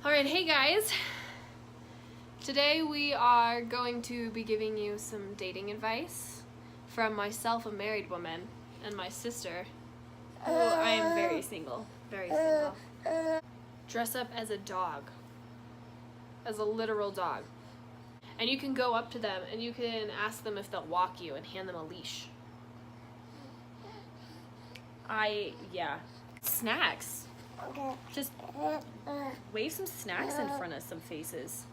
Alright, hey guys! Today we are going to be giving you some dating advice from myself, a married woman, and my sister, who I am very single. Very single. Dress up as a dog. As a literal dog. And you can go up to them and you can ask them if they'll walk you and hand them a leash. Snacks. Just wave some snacks in front of some faces.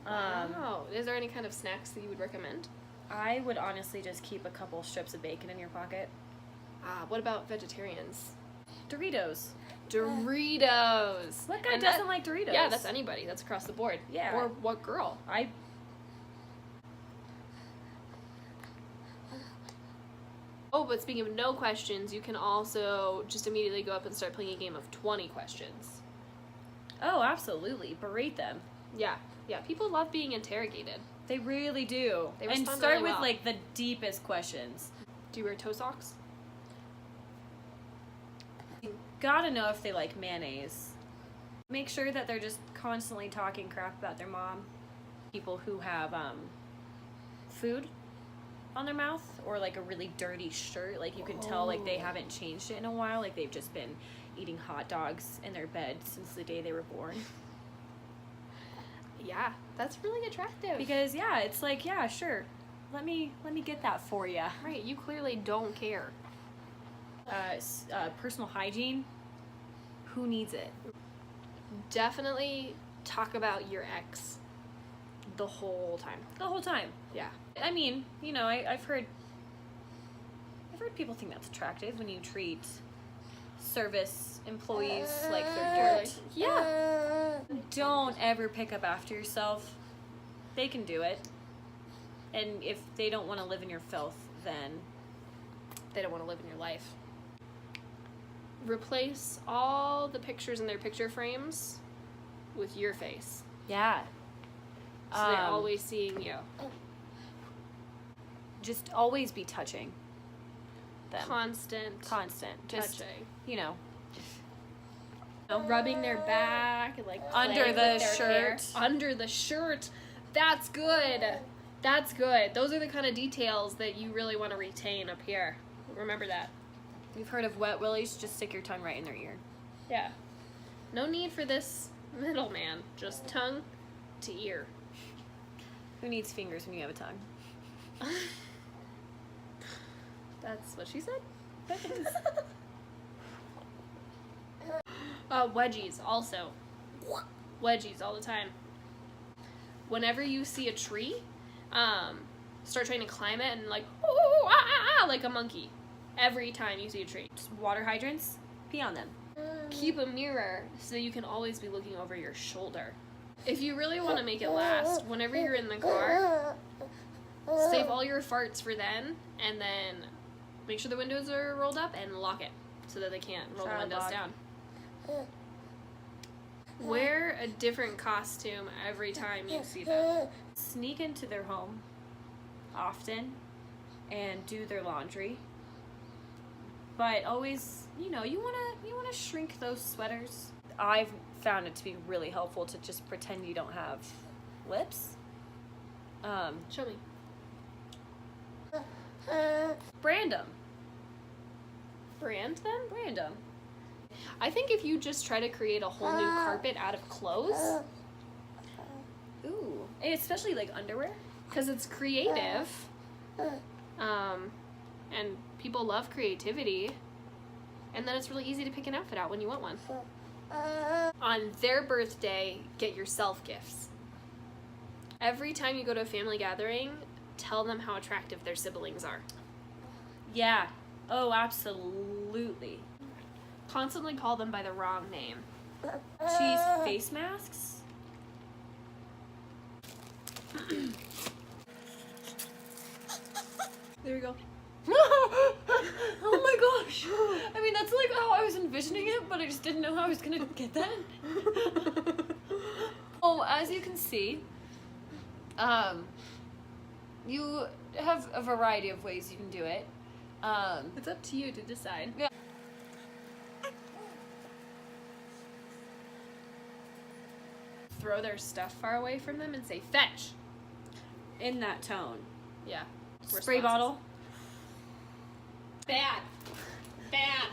Wow. Is there any kind of snacks that you would recommend? I would honestly just keep a couple strips of bacon in your pocket. What about vegetarians? Doritos. Doritos! What guy And doesn't like Doritos? Yeah, that's anybody. That's across the board. Yeah. Or what girl? Oh, but speaking of no questions, you can also just immediately go up and start playing a game of 20 questions. Oh, absolutely. Berate them. Yeah. People love being interrogated. They really do. They and respond start really with well. like the deepest questions. Do you wear toe socks? You gotta know if they like mayonnaise. Make sure that they're just constantly talking crap about their mom. People who have food on their mouth or like a really dirty shirt, like you can tell like they haven't changed it in a while, like they've just been eating hot dogs in their bed since the day they were born. Yeah, that's really attractive. Because yeah, it's like, yeah, sure, let me get that for you. Right, you clearly don't care. Personal hygiene, who needs it? Definitely talk about your ex the whole time. The whole time. Yeah. I mean, you know, I've heard people think that's attractive when you treat service employees like they're dirt. Yeah. Don't ever pick up after yourself. They can do it. And if they don't want to live in your filth, then They don't want to live in your life. Replace all the pictures in their picture frames with your face. yeah. So they're always seeing you. Just always be touching them. Constant Just, touching. you know, Rubbing their back and like Under playing the with their hair. shirt. Under the shirt. That's good. That's good. Those are the kind of details that you really want to retain up here. Remember that. you've heard of wet willies, just stick your tongue right in their ear. Yeah. No need for this middleman. Just tongue to ear. Who needs fingers when you have a tongue? That's what she said? Wedgies also. Wedgies all the time. Whenever you see a tree, start trying to climb it and like, like a monkey. Every time you see a tree. Just water hydrants, pee on them. Keep a mirror so you can always be looking over your shoulder. If you really want to make it last, whenever you're in the car, save all your farts for then, and then make sure the windows are rolled up and lock it so that they can't roll the Child windows lock. down. Wear a different costume every time you see them. Sneak into their home often and do their laundry. But always, you know, you wanna shrink those sweaters. I've found it to be really helpful to just pretend you don't have lips. Show me. Brand them. Brand them? Brand them. I think if you just try to create a whole new carpet out of clothes, Ooh. Especially like underwear. because it's creative, and people love creativity, and then it's really easy to pick an outfit out when you want one. On their birthday, get yourself gifts. Every time you go to a family gathering, tell them how attractive their siblings are. Yeah. Oh, absolutely. Constantly call them by the wrong name. Cheese face masks. There you go. Oh my gosh! I mean, that's like how I was envisioning it, but I just didn't know how I was gonna get that. Oh, as you can see, you have a variety of ways you can do it. It's up to you to decide. Yeah. throw their stuff far away from them and say, fetch. In that tone. Yeah. Spray Responses. bottle. Bad. Bad.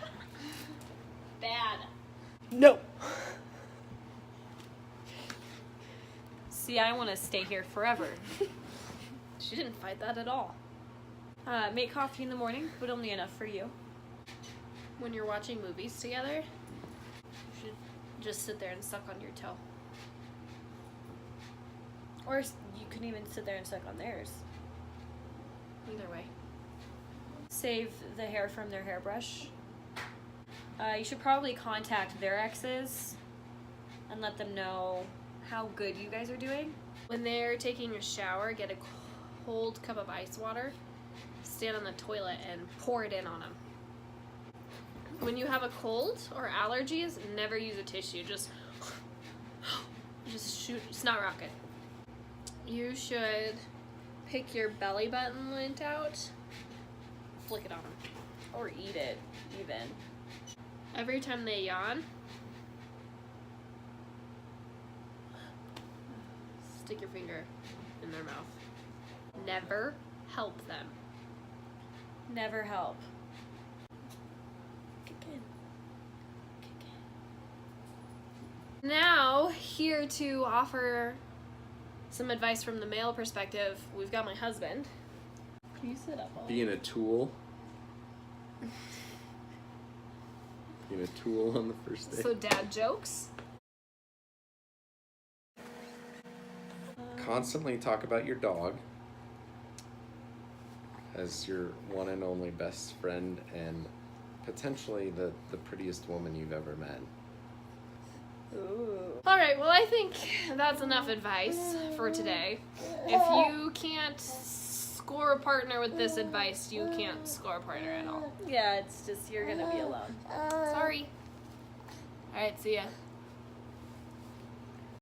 Bad. No. See, I want to stay here forever. She didn't fight that at all. Make coffee in the morning, but only enough for you. When you're watching movies together, you should just sit there and suck on your toe. Or you can even sit there and suck on theirs. Either way. Save the hair from their hairbrush. You should probably contact their exes and let them know how good you guys are doing. When they're taking a shower, get a cold cup of ice water, stand on the toilet and pour it in on them. When you have a cold or allergies, never use a tissue. Just shoot, snot rocket. You should pick your belly button lint out, flick it on them. Or eat it, even. Every time they yawn, stick your finger in their mouth. Never help them. Never help. Now, here to offer some advice from the male perspective, we've got my husband. Can you sit up? Being a tool. Being a tool on the first day. So dad jokes. Constantly talk about your dog as your one and only best friend and potentially the prettiest woman you've ever met. Ooh. All right, well, I think that's enough advice for today. If you can't score a partner with this advice, you can't score a partner at all. Yeah, it's just you're gonna be alone. Sorry. All right, see ya.